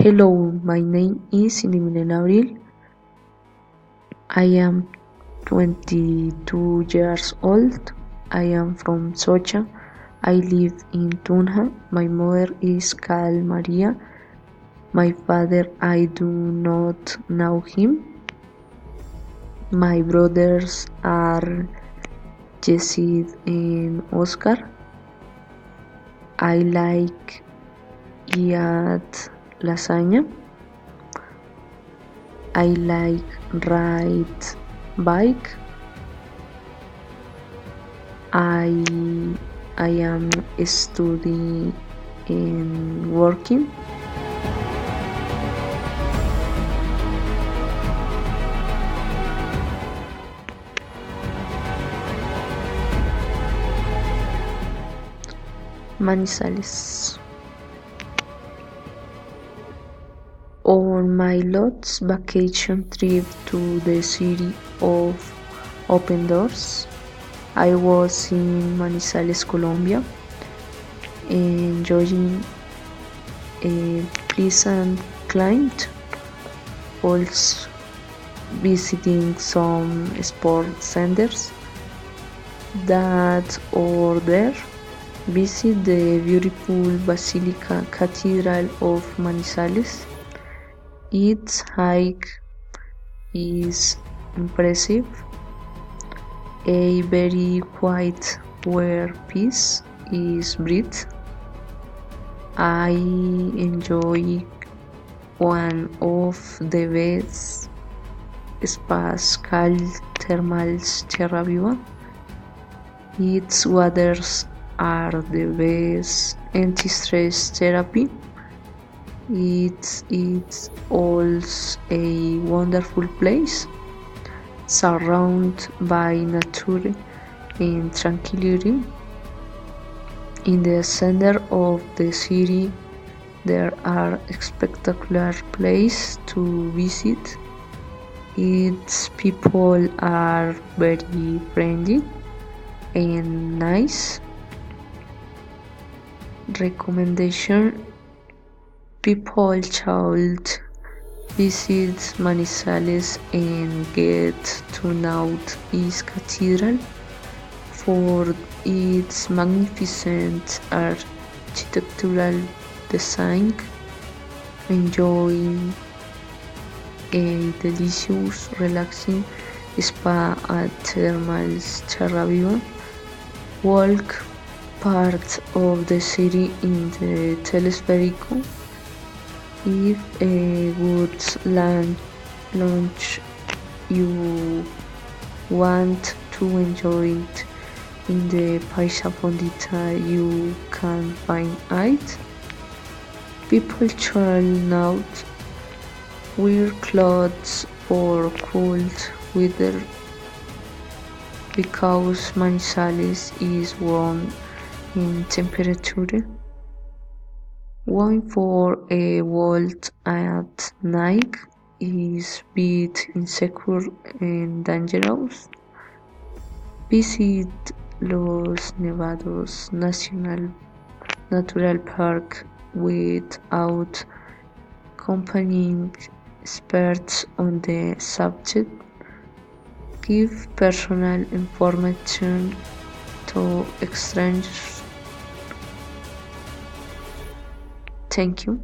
Hello, my name is Indimilena Abril. I am 22 years old. I am from Socha. I live in Tunja. My mother is called Maria. My father, I do not know him. My brothers are Jesse and Oscar. I like eat lasagna. I like ride bike. I am studying and working. Manizales. On my last vacation trip to the city of open doors, I was in Manizales, Colombia, enjoying a pleasant climate, also visiting some sport centers that are there. Visit the beautiful Basilica Cathedral of Manizales. Its hike is impressive, a very quiet where peace is breathed. I enjoy one of the best spas called Thermals Terra Viva. Its waters are the best anti-stress therapy. It's also a wonderful place, surrounded by nature and tranquility. In the center of the city, there are spectacular places to visit. Its people are very friendly and nice. Recommendation: people should visit Manizales and get to know its cathedral for its magnificent architectural design. Enjoy a delicious, relaxing spa at Thermals Terra Viva. Walk part of the city in the telesférico. If a good lunch you want to enjoy it in the Paisa Fondita, you can find it. People should not wear clothes for cold weather because Manizales is warm in temperature. Going for a walk at night is bit insecure and dangerous. Visit Los Nevados Natural Park without accompanying experts on the subject. Give personal information to strangers. Thank you.